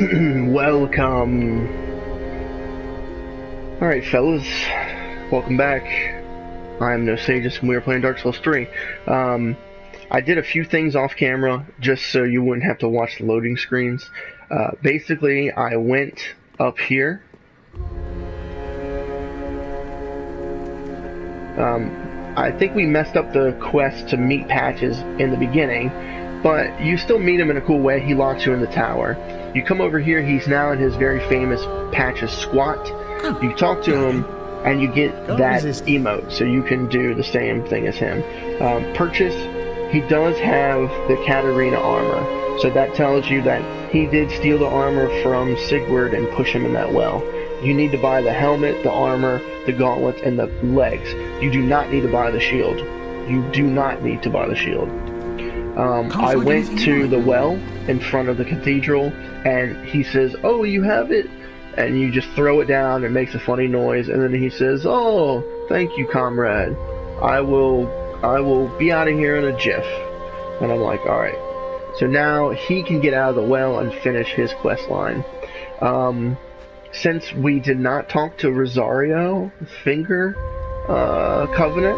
Welcome. Alright, fellas. Welcome back. I'm Nosajus and we are playing Dark Souls 3. I did a few things off camera just so you wouldn't have to watch the loading screens. Basically, I went up here. I think we messed up the quest to meet Patches in the beginning, but you still meet him in a cool way. He locks you in the tower. You come over here, he's now in his very famous Patches squat. You talk to him, and you get that emote, so you can do the same thing as him. Purchase, he does have the Katarina armor, so that tells you that he did steal the armor from Sigurd and push him in that well. You need to buy the helmet, the armor, the gauntlets, and the legs. You do not need to buy the shield. You do not need to buy the shield. I went to the well in front of the cathedral, and he says, "Oh, you have it?" And you just throw it down, it makes a funny noise, and then he says, "Oh, thank you, comrade. I will be out of here in a jiff." And I'm like, alright. So now he can get out of the well and finish his quest line. Since we did not talk to Rosario, Finger, Covenant,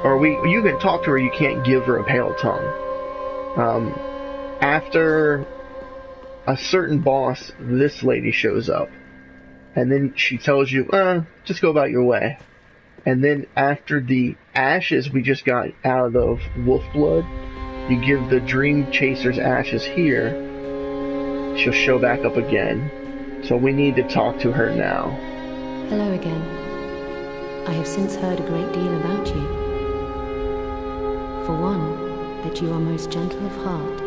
or you can talk to her, you can't give her a pale tongue. After a certain boss, this lady shows up, and then she tells you, just go about your way. And then after the ashes we just got out of the wolf blood, you give the Dream Chaser's ashes here, she'll show back up again. So we need to talk to her now. Hello again. I have since heard a great deal about you. For one, that you are most gentle of heart.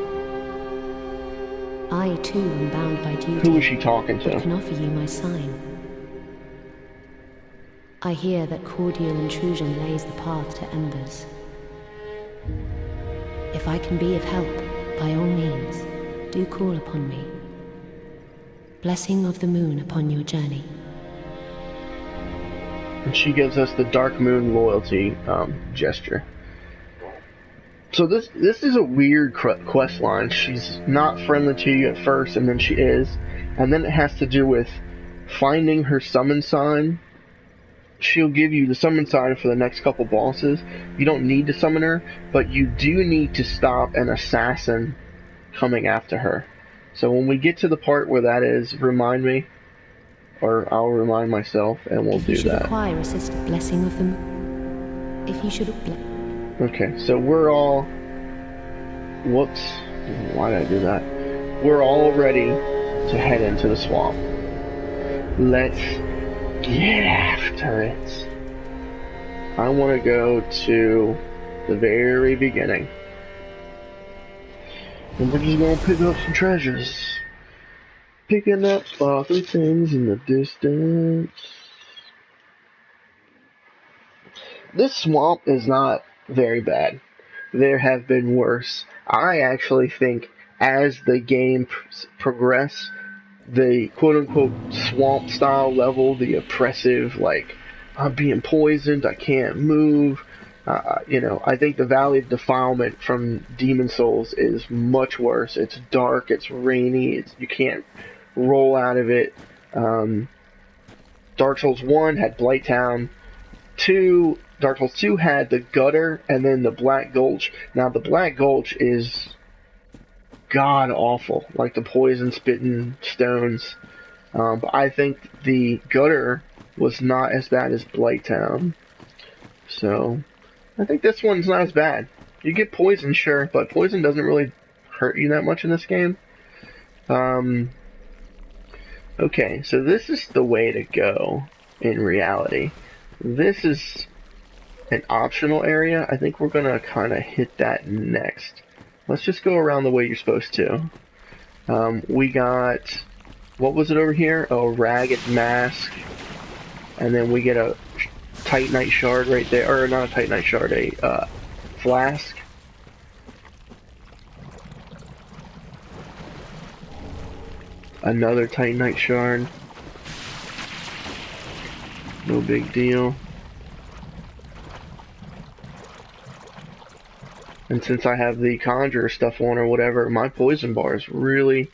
I, too, am bound by duty. Who is she talking to? But can offer you my sign. I hear that cordial intrusion lays the path to embers. If I can be of help, by all means, do call upon me. Blessing of the moon upon your journey. And she gives us the Dark Moon loyalty gesture. So this is a weird quest line. She's not friendly to you at first, and then she is. And then it has to do with finding her summon sign. She'll give you the summon sign for the next couple bosses. You don't need to summon her, but you do need to stop an assassin coming after her. So when we get to the part where that is, remind me, or I'll remind myself, and we'll do that. If you should require assisted blessing of them, if you should... Okay, so we're all... Whoops. Why did I do that? We're all ready to head into the swamp. Let's get after it. I want to go to the very beginning. And we're just gonna pick up some treasures. Picking up sparkly things in the distance. This swamp is not very bad. There have been worse. I actually think as the game progresses, the quote-unquote swamp style level, the oppressive, like, I'm being poisoned, I can't move, I think the Valley of Defilement from Demon Souls is much worse. It's dark, it's rainy, you can't roll out of it. Dark Souls 1 had Blighttown. Dark Souls 2 had the Gutter, and then the Black Gulch. Now, the Black Gulch is god-awful, like the poison-spitting stones. But I think the Gutter was not as bad as Blighttown. So, I think this one's not as bad. You get poison, sure, but poison doesn't really hurt you that much in this game. Okay, so this is the way to go in reality. This is an optional area. I think we're gonna kind of hit that next. Let's just go around the way you're supposed to. We got, what was it over here? Oh, Ragged Mask. And then we get a Titanite Shard right there. Or not a Titanite Shard, a Flask. Another Titanite Shard. No big deal. And since I have the Conjurer stuff on or whatever, my poison bar is really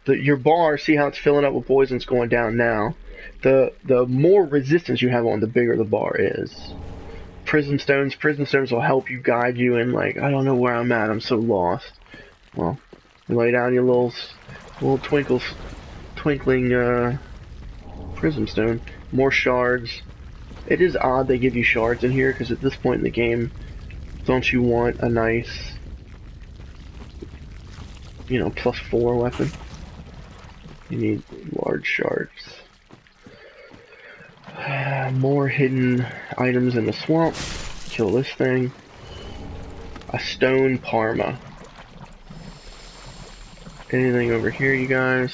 your bar, see how it's filling up with poisons going down now. The more resistance you have on, the bigger the bar is. Prism stones will help you guide you in, like, I don't know where I'm at, I'm so lost. Well, you lay down your little twinkling prism stone. More shards. It is odd they give you shards in here, because at this point in the game, don't you want a nice, you know, +4 weapon? You need large shards. More hidden items in the swamp. Kill this thing. A stone parma. Anything over here, you guys?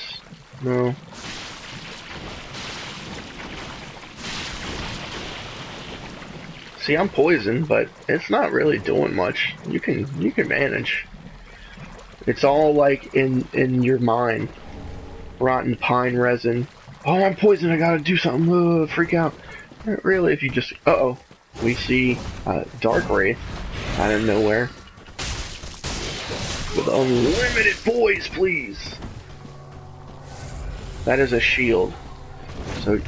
No. See, I'm poisoned, but it's not really doing much. You can manage. It's all like in your mind. Rotten pine resin. Oh, I'm poisoned, I gotta do something. Freak out. Really, if you just... Uh-oh. We see Dark Wraith out of nowhere. With unlimited poise, please! That is a shield. So,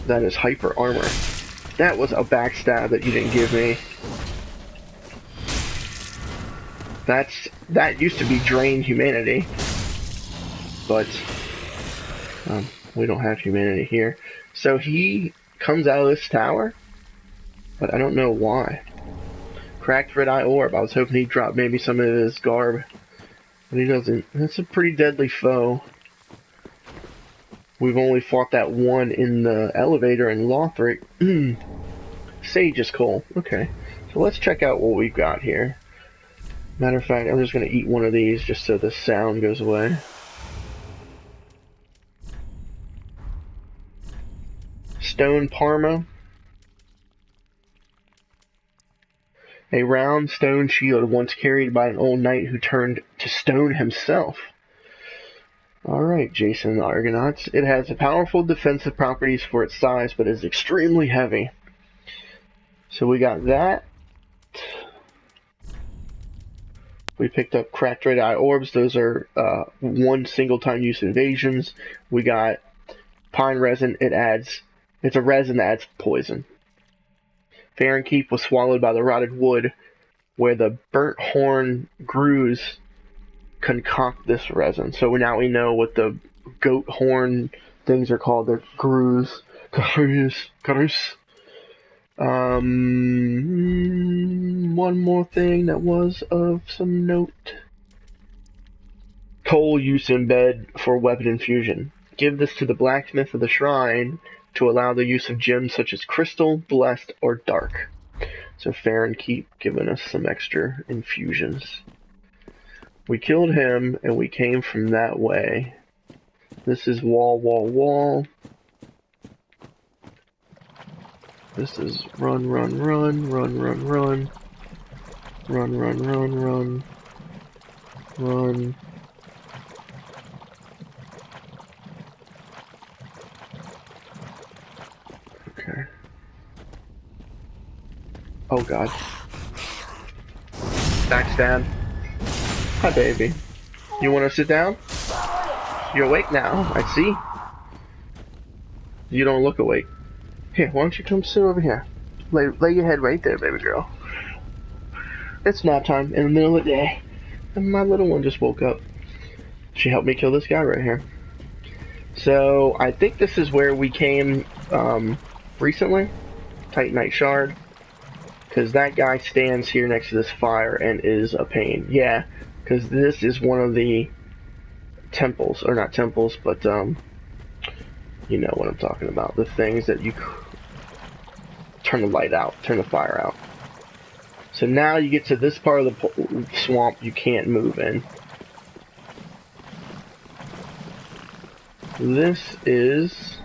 that is hyper armor. That was a backstab that you didn't give me. That used to be drain humanity. But... we don't have humanity here. So he comes out of this tower, but I don't know why. Cracked red eye orb. I was hoping he'd drop maybe some of his garb, but he doesn't. That's a pretty deadly foe. We've only fought that one in the elevator in Lothric. Sage is cool. Okay, so let's check out what we've got here. Matter of fact, I'm just going to eat one of these just so the sound goes away. Stone Parma. A round stone shield once carried by an old knight who turned to stone himself. Alright, Jason the Argonauts. It has powerful defensive properties for its size, but is extremely heavy. So we got that. We picked up cracked red eye orbs. Those are one single time use invasions. We got pine resin. It's a resin that adds poison. Fair and Keep was swallowed by the rotted wood, where the burnt horn grooves concoct this resin. So now we know what the goat horn things are called. They're grooves. One more thing that was of some note. Coal use in bed for weapon infusion. Give this to the blacksmith of the shrine to allow the use of gems such as crystal, blessed, or dark. So Fair and Keep giving us some extra infusions. We killed him, and we came from that way. This is wall. This is run. Run. Okay. Oh god. Backstab. Hi, baby. You want to sit down? You're awake now, I see. You don't look awake. Here, why don't you come sit over here? Lay your head right there, baby girl. It's nap time in the middle of the day. And my little one just woke up. She helped me kill this guy right here. So, I think this is where we came recently. Titanite Shard. Because that guy stands here next to this fire and is a pain. Yeah, because this is one of the temples. Or not temples, but you know what I'm talking about. The things that you turn the light out, turn the fire out. So now you get to this part of the swamp you can't move in. This is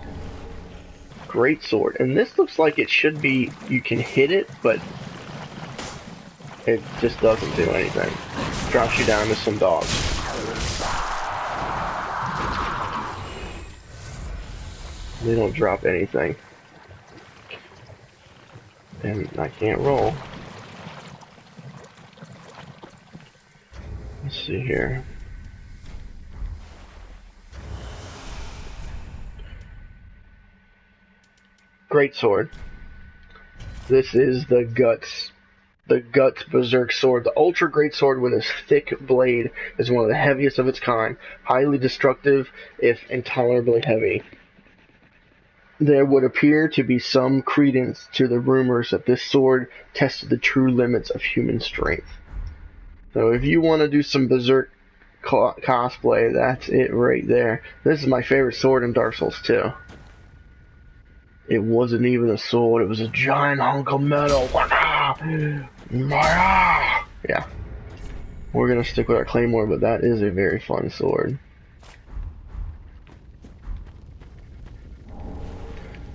Greatsword, and this looks like it should be, you can hit it, but it just doesn't do anything. Drops you down to some dogs. They don't drop anything. And I can't roll. Let's see here. Great sword. This is the Guts. The Guts Berserk Sword. The Ultra Great Sword with its thick blade is one of the heaviest of its kind. Highly destructive, if intolerably heavy. There would appear to be some credence to the rumors that this sword tested the true limits of human strength. So if you want to do some Berserk cosplay, that's it right there. This is my favorite sword in Dark Souls 2. It wasn't even a sword, it was a giant hunk of metal. Yeah. We're gonna stick with our claymore, but that is a very fun sword.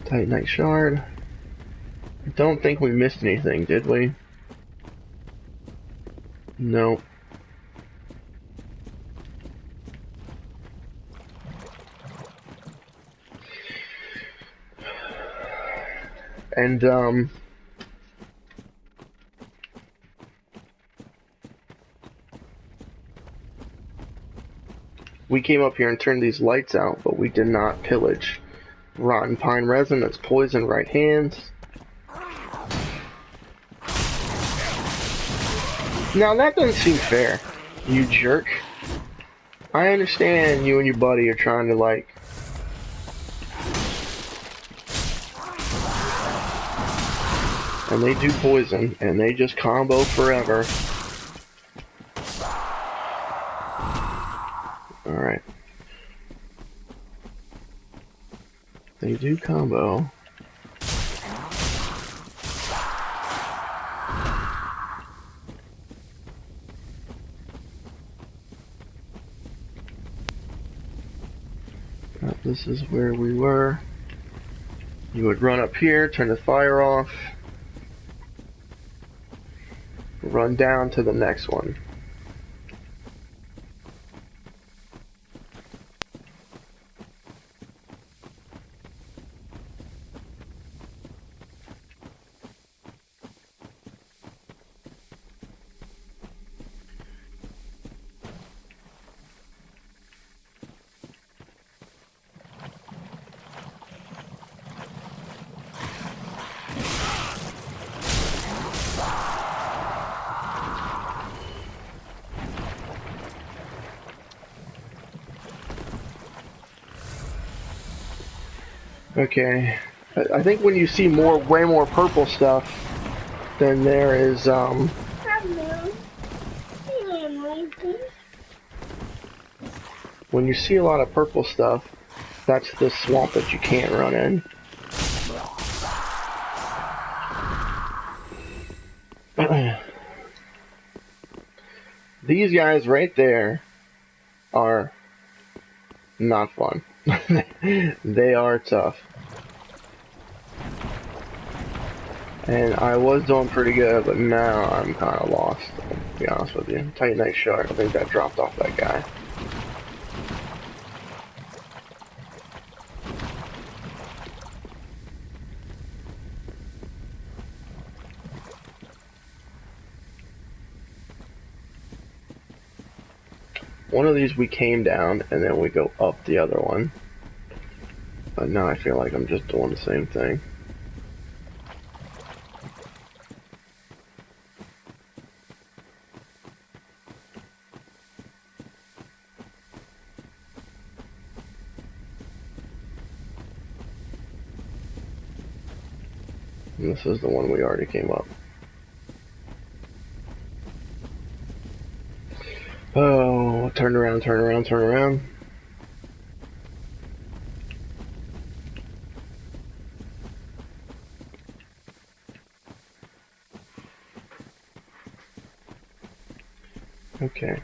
Titanite shard. I don't think we missed anything, did we? No. And we came up here and turned these lights out, but we did not pillage. Rotten pine resin, that's poison, right hands. Now that doesn't seem fair, you jerk. I understand you and your buddy are trying to, like, and they do poison, and they just combo forever. Alright. They do combo. This is where we were. You would run up here, turn the fire off, run down to the next one. Okay, I think when you see way more purple stuff, then there is, when you see a lot of purple stuff, that's the swamp that you can't run in. These guys right there are not fun. They are tough. And I was doing pretty good, but now I'm kind of lost, to be honest with you. Titanite shard, I think that dropped off that guy. One of these we came down, and then we go up the other one. But now I feel like I'm just doing the same thing. And this is the one we already came up. Oh, turn around, turn around, turn around. Okay.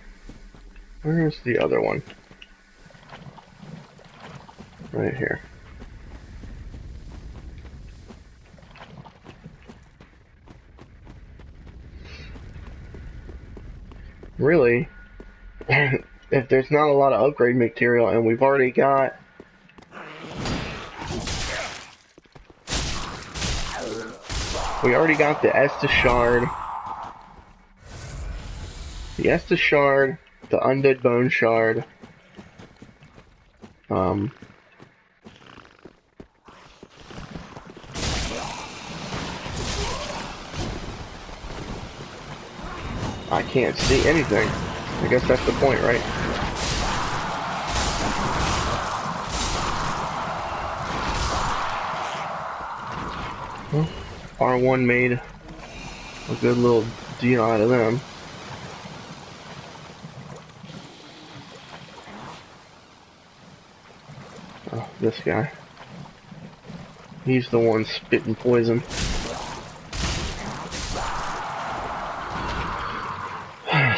Where's the other one? Right here. Really? If there's not a lot of upgrade material, and we've already got the Estus shard, the Undead Bone shard, can't see anything. I guess that's the point, right? Well, R1 made a good little deal out of them. Oh, this guy. He's the one spitting poison.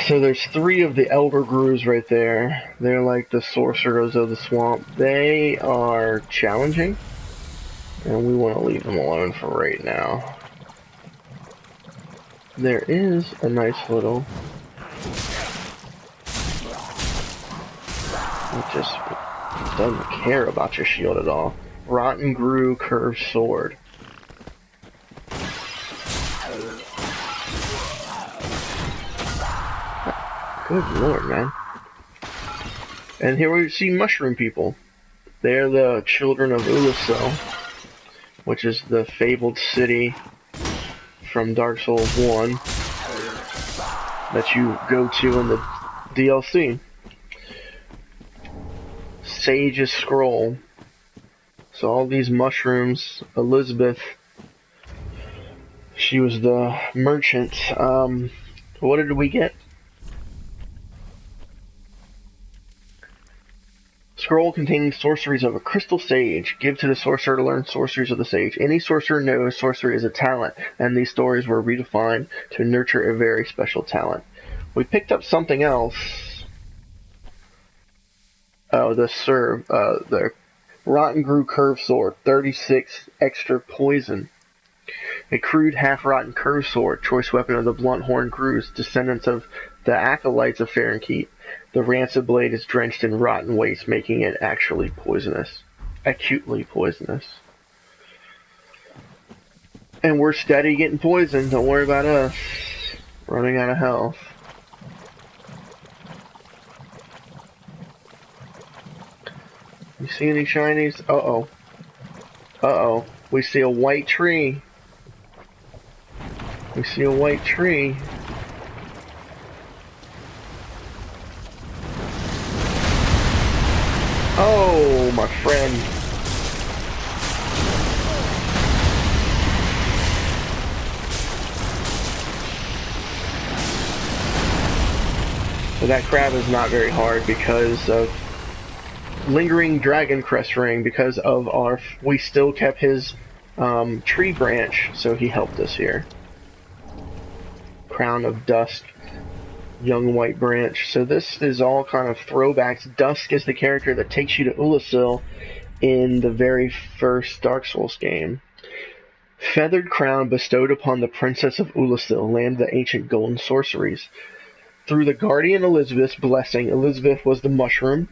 So there's 3 of the Elder Grus right there. They're like the sorcerers of the swamp. They are challenging, and we want to leave them alone for right now. There is a nice little... It just doesn't care about your shield at all. Rotten Gru Curved Sword. Good lord, man. And here we see Mushroom People. They're the children of Ulusil, which is the fabled city from Dark Souls 1 that you go to in the DLC. Sage's Scroll. So all these mushrooms, Elizabeth, she was the merchant. What did we get? Scroll containing sorceries of a crystal sage. Give to the sorcerer to learn sorceries of the sage. Any sorcerer knows sorcery is a talent, and these stories were redefined to nurture a very special talent. We picked up something else. Oh, the Rotten Gru Curved Sword, 36 extra poison. A crude half-rotten curved sword, choice weapon of the blunt-horned Grus, descendants of the acolytes of Fahrenheit. The rancid blade is drenched in rotten waste, making it actually poisonous. Acutely poisonous. And we're steady getting poisoned, don't worry about us. Running out of health. You see any shinies? Uh-oh. Uh-oh. We see a white tree. We see a white tree. Oh, my friend. So that crab is not very hard because of Lingering Dragon Crest Ring, because of our... We still kept his tree branch, so he helped us here. Crown of Dusk. Young White Branch. So this is all kind of throwbacks. Dusk is the character that takes you to Ulusil in the very first Dark Souls game. Feathered crown bestowed upon the Princess of Ulusil, land of the ancient golden sorceries. Through the guardian Elizabeth's blessing, Elizabeth was the mushroom.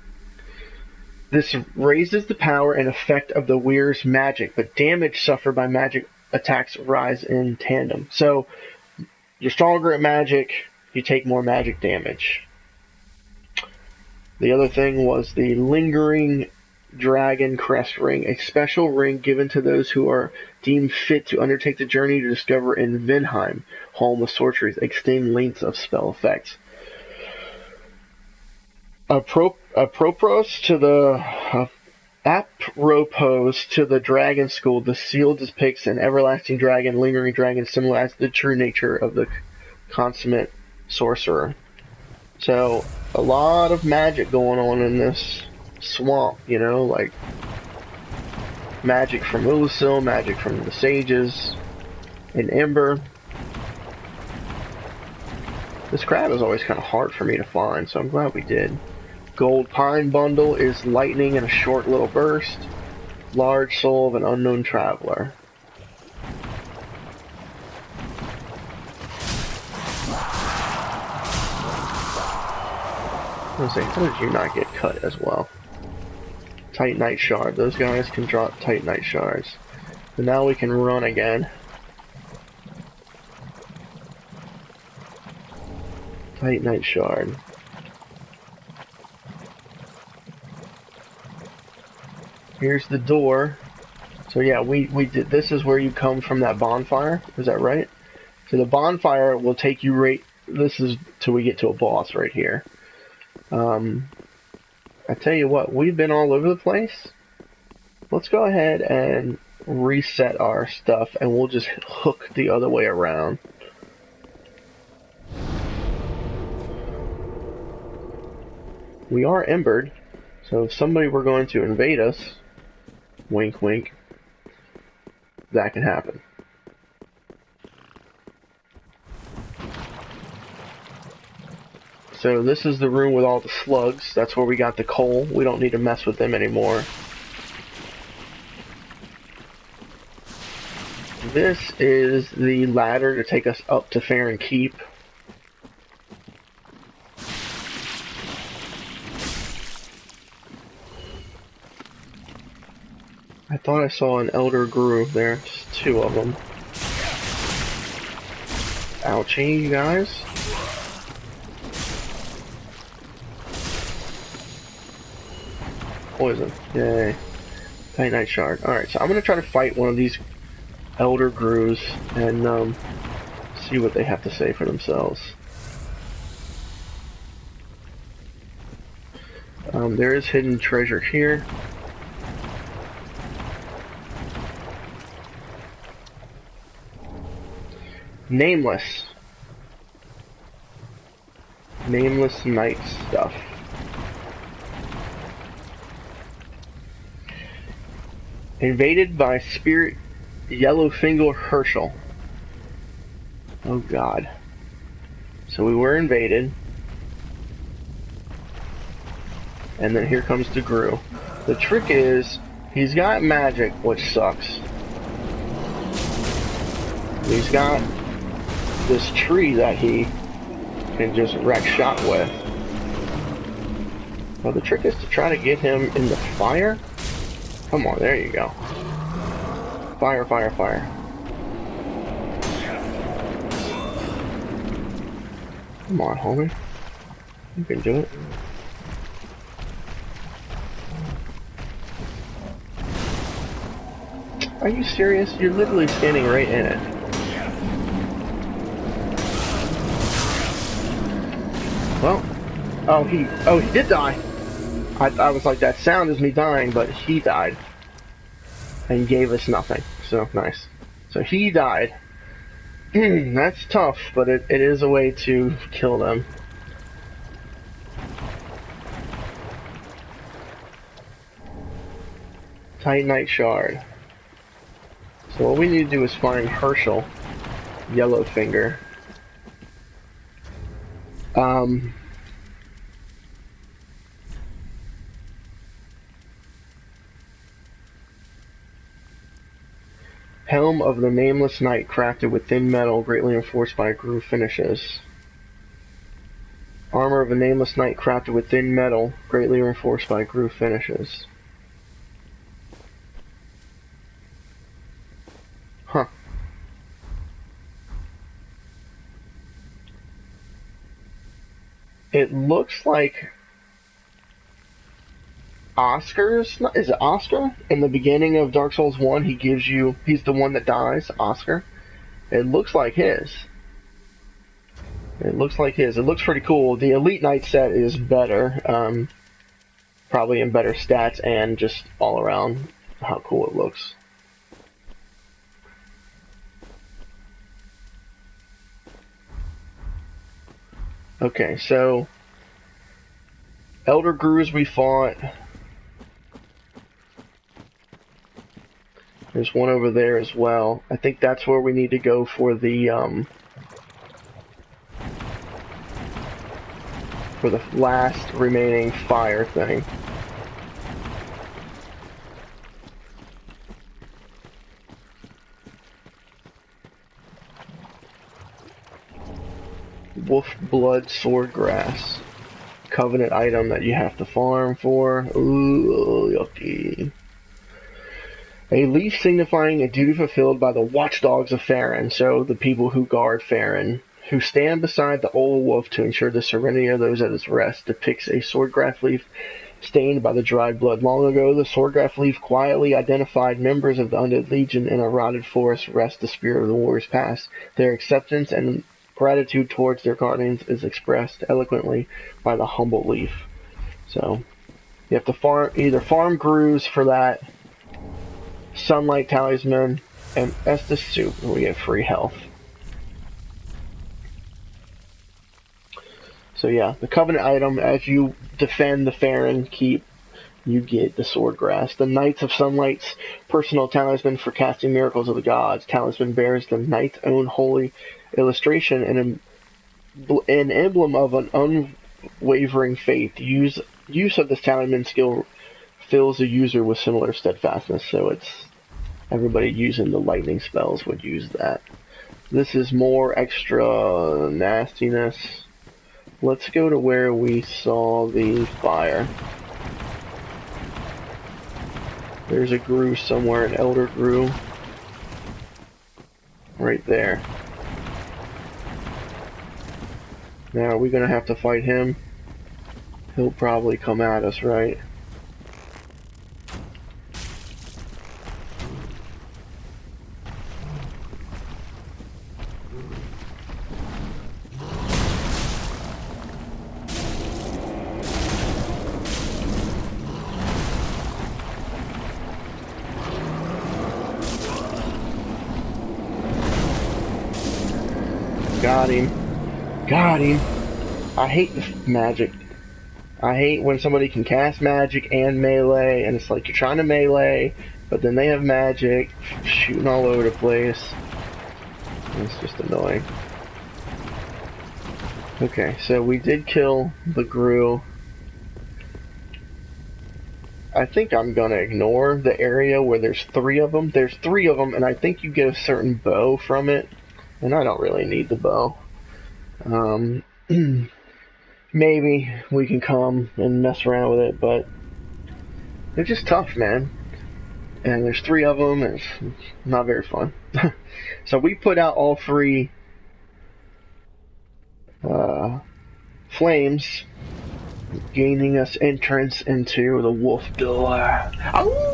This raises the power and effect of the weir's magic, but damage suffered by magic attacks rise in tandem. So you're stronger at magic, you take more magic damage. The other thing was the Lingering Dragon Crest Ring, a special ring given to those who are deemed fit to undertake the journey to discover in Vinheim, home of sorceries, extend lengths of spell effects. Apropos to the Dragon School, the seal depicts an everlasting dragon, lingering dragon, similar as the true nature of the consummate sorcerer. So, a lot of magic going on in this swamp, you know, like magic from Ulusil, magic from the sages, and Ember. This crab is always kind of hard for me to find, so I'm glad we did. Gold Pine Bundle is lightning in a short little burst. Large Soul of an Unknown Traveler. I was gonna say, how did you not get cut as well? Titanite Shard. Those guys can drop Titanite Shards. So now we can run again. Titanite Shard. Here's the door. So yeah, we did. This is where you come from that bonfire. Is that right? So the bonfire will take you right. This is till we get to a boss right here. I tell you what, we've been all over the place. Let's go ahead and reset our stuff, and we'll just hook the other way around. We are embered, so if somebody were going to invade us, wink wink, that can happen. So this is the room with all the slugs. That's where we got the coal. We don't need to mess with them anymore. This is the ladder to take us up to Farron Keep. I thought I saw an Elder Grove there. Just 2 of them. Ouchie, you guys. Poison. Yay. Titanite Shard. Alright, so I'm going to try to fight one of these Elder Grooves and see what they have to say for themselves. There is hidden treasure here. Nameless. Nameless Knight stuff. Invaded by Spirit Yellowfinger Herschel. Oh god. So we were invaded. And then here comes the Gru. The trick is, he's got magic, which sucks. He's got this tree that he can just wreck shot with. Well, the trick is to try to get him in the fire. Come on, there you go. Fire, fire, fire. Come on, homie. You can do it. Are you serious? You're literally standing right in it. Well, oh he did die. I was like, that sound is me dying, but he died. And gave us nothing. So, nice. So he died. That's tough, but it is a way to kill them. Titanite Shard. So what we need to do is find Herschel, Yellowfinger. Helm of the Nameless Knight, crafted with thin metal, greatly enforced by groove finishes. Armor of a Nameless Knight, crafted with thin metal, greatly reinforced by groove finishes. Huh. It looks like Oscar's, is it Oscar? In the beginning of Dark Souls 1, he gives you, he's the one that dies, Oscar. It looks like his. It looks like his. It looks pretty cool. The Elite Knight set is better, probably in better stats and just all around how cool it looks. Okay, so Elder Grooves we fought. There's one over there as well. I think that's where we need to go for the last remaining fire thing. Wolf Blood Swordgrass. Covenant item that you have to farm for. Ooh, yucky. A leaf signifying a duty fulfilled by the watchdogs of Farron, so the people who guard Farron, who stand beside the old wolf to ensure the serenity of those at its rest, depicts a swordgrass leaf stained by the dried blood. Long ago, the swordgrass leaf quietly identified members of the Undead Legion. In a rotted forest rests the spirit of the warriors past. Their acceptance and Gratitude towards their guardians is expressed eloquently by the humble leaf. So you have to either farm Grooves for that, Sunlight Talisman, and Estus Soup, and we get free health. So yeah, the Covenant item, as you defend the Farron Keep, you get the Swordgrass. The Knights of Sunlight's personal talisman for casting miracles of the gods. Talisman bears the knight's own holy illustration and an emblem of an unwavering faith. Use of this talisman skill fills the user with similar steadfastness, so it's everybody using the lightning spells would use that. This is more extra nastiness. Let's go to where we saw the fire. There's a Grue somewhere, an Elder Grue. Right there. Now, are we gonna have to fight him? He'll probably come at us, right? Got him. Got him. I hate this magic. I hate when somebody can cast magic and melee, and it's like you're trying to melee, but then they have magic shooting all over the place. It's just annoying. Okay, so we did kill the Grue. I think I'm gonna ignore the area where there's 3 of them. There's 3 of them, and I think you get a certain bow from it. And I don't really need the bow. Maybe we can come and mess around with it, but they're just tough, man. And there's 3 of them, and it's not very fun. So we put out all 3 flames, gaining us entrance into the wolf door. Ow!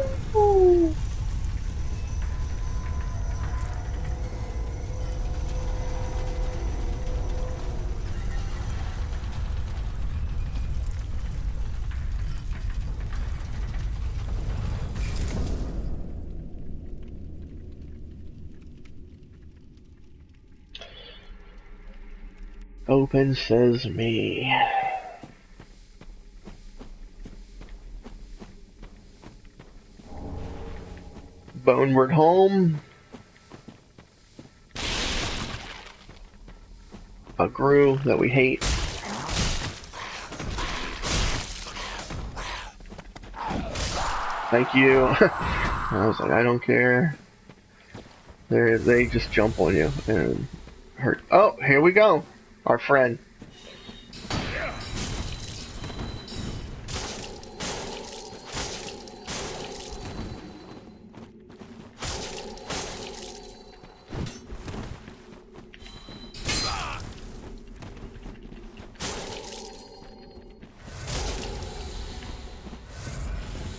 Open sesame. Boneward home. A Grue that we hate. Thank you. I was like, I don't care. They just jump on you and hurt. Oh, here we go. Our friend.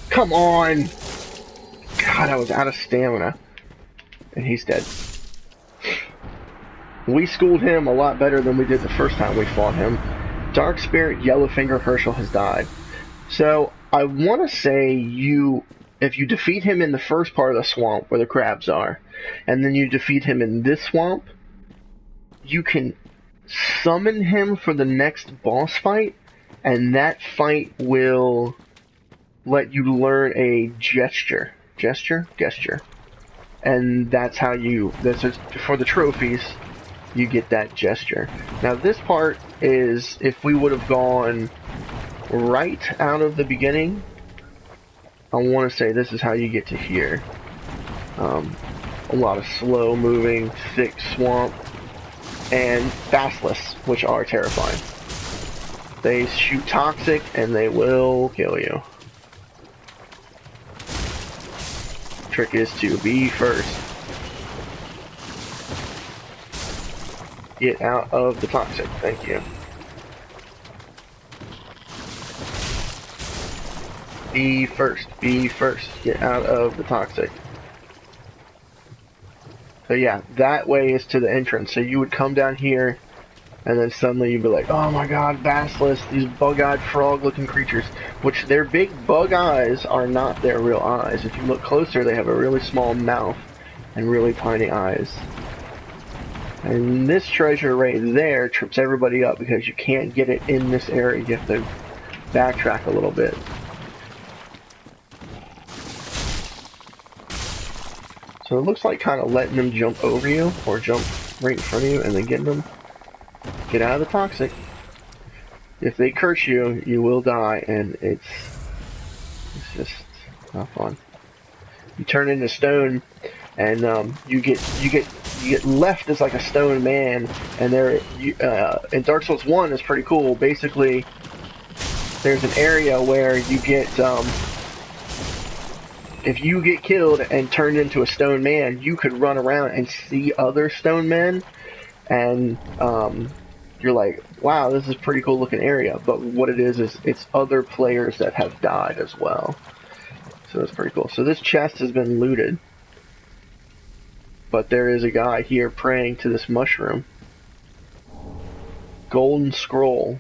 Come on! God, I was out of stamina. And he's dead. We schooled him a lot better than we did the first time we fought him. Dark Spirit Yellowfinger Herschel has died. So, I want to say if you defeat him in the first part of the swamp where the crabs are, and then you defeat him in this swamp, you can summon him for the next boss fight, and that fight will let you learn a gesture. Gesture? And that's how for the trophies, you get that gesture. Now this part is, if we would have gone right out of the beginning, I want to say this is how you get to here. A lot of slow moving, thick swamp, and Basilisk, which are terrifying. They shoot toxic and they will kill you. Trick is to be first. Get out of the toxic, thank you. Be first, get out of the toxic. So yeah, that way is to the entrance. So you would come down here And then suddenly you'd be like, oh my god, Basilisk, these bug-eyed frog-looking creatures. Which their big bug eyes are not their real eyes. If you look closer, they have a really small mouth and really tiny eyes. And this treasure right there trips everybody up because you can't get it in this area. You have to backtrack a little bit. So it looks like kind of letting them jump over you or jump right in front of you and then getting them. Get out of the toxic. If they curse you, you will die, and it's just not fun. You turn into stone, and you get left as like a stone man, and in Dark Souls 1 is pretty cool. Basically, there's an area where you get if you get killed and turned into a stone man, you could run around and see other stone men, and you're like, wow, this is a pretty cool looking area. But what it is it's other players that have died as well. So that's pretty cool. So this chest has been looted. But there is a guy here praying to this mushroom. Golden scroll.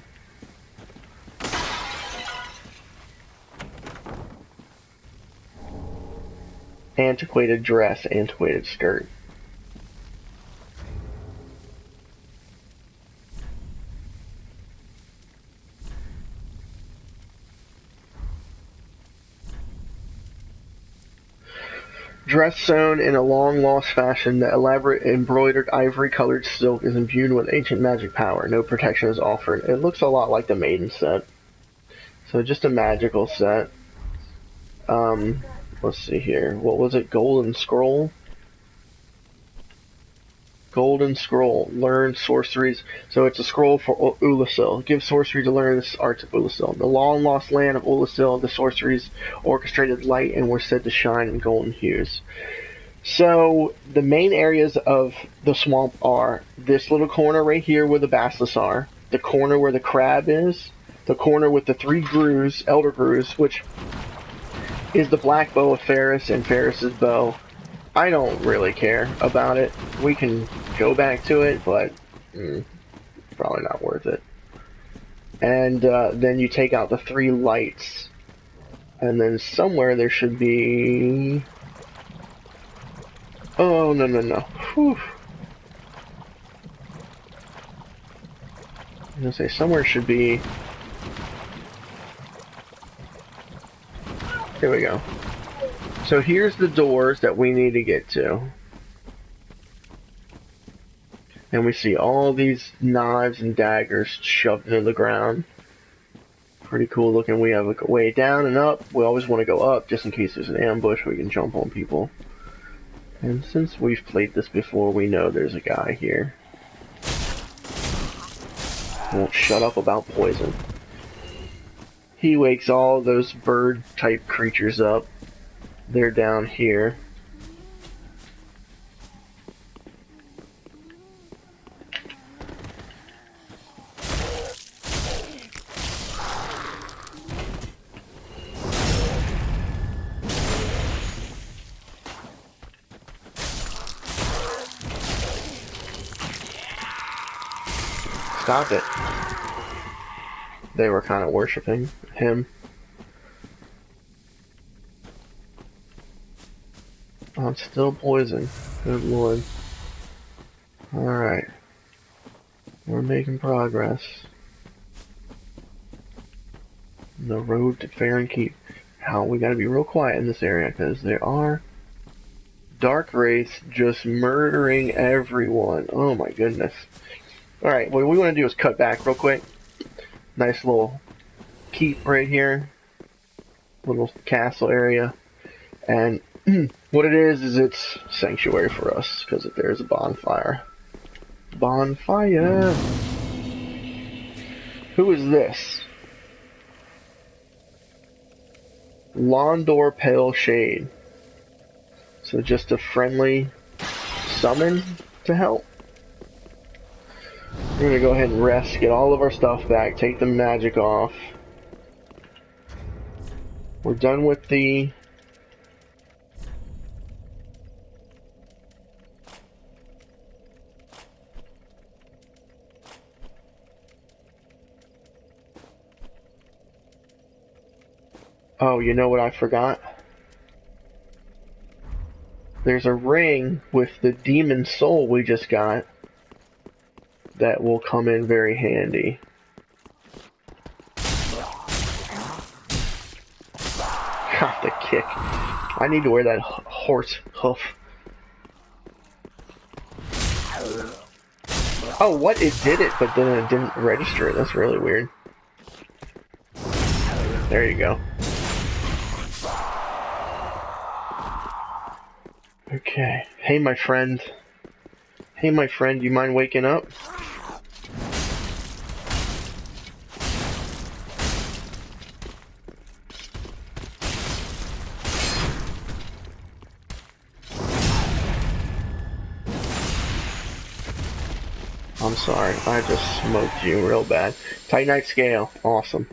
Antiquated dress, antiquated skirt. Dress sewn in a long-lost fashion, the elaborate embroidered ivory-colored silk is imbued with ancient magic power. No protection is offered. It looks a lot like the Maiden set. So just a magical set. Let's see here. What was it? Golden Scroll? Golden Scroll. Learn sorceries. So it's a scroll for Ulasil. Give sorcery to learn the arts of Ulasil. The long-lost land of Ulasil, the sorceries orchestrated light and were said to shine in golden hues. So the main areas of the swamp are this little corner right here where the basilisks are, the corner where the crab is, the corner with the 3 grus, elder grus, which is the black bow of Ferris and Ferris's bow. I don't really care about it. We can go back to it, but probably not worth it. And then you take out the 3 lights, and then somewhere there should be... Oh, no. Whew. I'm gonna say somewhere should be... Here we go. So here's the doors that we need to get to. And we see all these knives and daggers shoved into the ground. Pretty cool looking. We have a way down and up. We always want to go up just in case there's an ambush. We can jump on people. And since we've played this before, we know there's a guy here. Won't shut up about poison. He wakes all those bird-type creatures up. They're down here. Stop it. They were kind of worshipping him. I'm still poisoned. Good lord. Alright. We're making progress. The road to Farron Keep. Now, we gotta be real quiet in this area, because there are dark wraiths just murdering everyone. Oh my goodness. Alright, what we want to do is cut back real quick. Nice little keep right here. Little castle area. And what it is it's sanctuary for us, because there's a bonfire. Bonfire! Who is this? Londor Pale Shade. So just a friendly summon to help. We're gonna go ahead and rest, get all of our stuff back, take the magic off. We're done with the... Oh, you know what I forgot? There's a ring with the demon soul we just got that will come in very handy. Got the kick. I need to wear that horse hoof. Oh, what? It did it, but then it didn't register it. That's really weird. There you go. Okay. Hey, my friend. Hey, my friend, you mind waking up? I'm sorry, I just smoked you real bad. Titanite scale, awesome.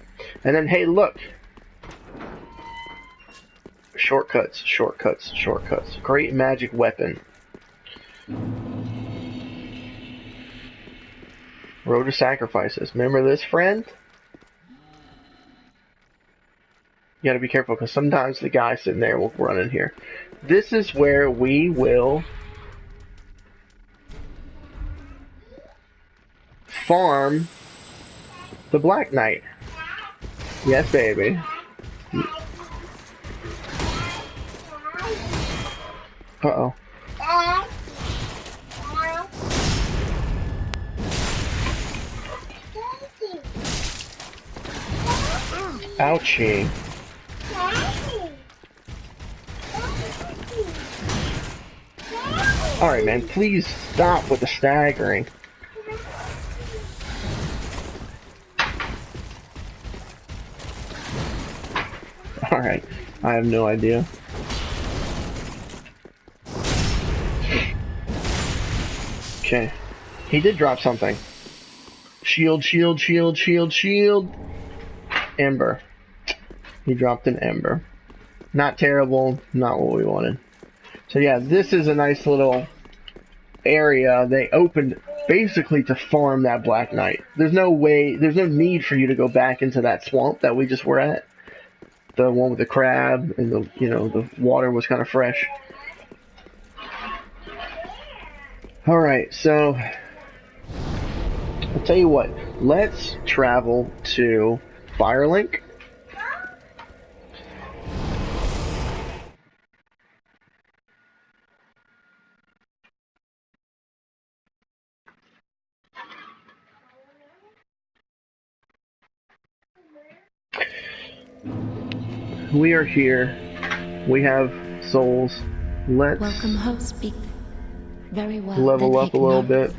And then, hey, look! Shortcuts, shortcuts, shortcuts. Great magic weapon. Road to sacrifices. Remember this, friend? You gotta be careful, because sometimes the guy sitting there will run in here. This is where we will farm the Black Knight. Yes, baby. Uh-oh. Ouchie. Alright, man, please stop with the staggering. Alright, I have no idea. Okay, he did drop something. Shield, shield, shield, shield, shield. Ember. He dropped an ember. Not terrible, not what we wanted. So yeah, this is a nice little area they opened basically to farm that Black Knight. There's no way, there's no need for you to go back into that swamp that we just were at. The one with the crab and the, you know, the water was kind of fresh. Alright, so I'll tell you what, let's travel to Firelink. We are here. We have souls. Let's Welcome, host. Speak very well. level Then up a little ignore. bit.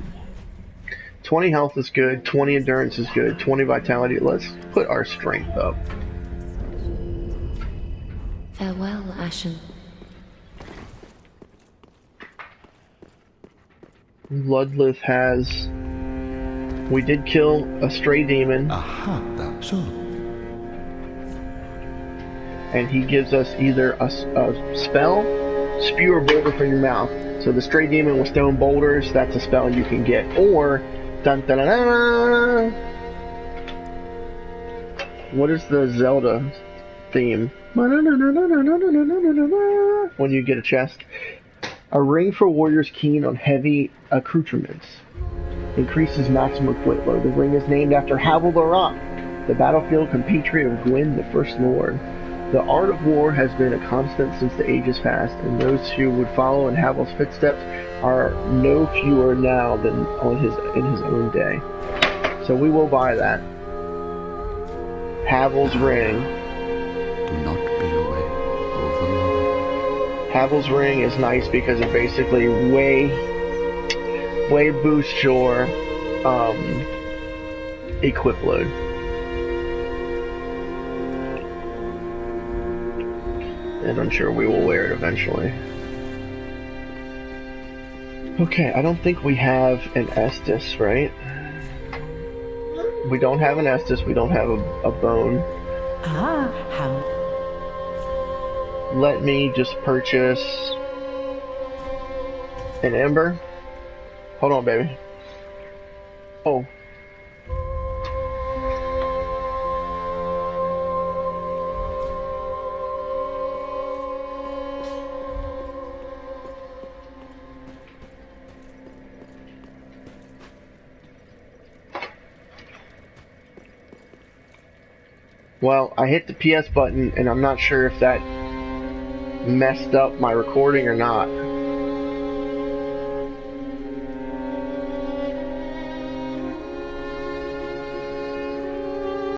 20 health is good, 20 endurance is good, 20 vitality. Let's put our strength up. Farewell, Ashen. Ludlith has... We did kill a stray demon. Aha, that's all. And he gives us either a spell, spew or boulder from your mouth. So the stray demon with stone boulders, that's a spell you can get. Or, dun dun dun dun. What is the Zelda theme? When you get a chest. A ring for warriors keen on heavy accoutrements. Increases maximum foot load. The ring is named after Havel the Rock, the battlefield compatriot of Gwyn, the First Lord. The art of war has been a constant since the ages past, and those who would follow in Havel's footsteps are no fewer now than in his own day. So we will buy that. Havel's ring. Do not be away, overlord. Havel's ring is nice because it basically way boosts your equip load. And I'm sure we will wear it eventually. Okay, I don't think we have an Estus, right? We don't have an Estus, we don't have a bone. Ah, how? Let me just purchase an ember. Hold on, baby. Oh. Well, I hit the PS button, and I'm not sure if that messed up my recording or not.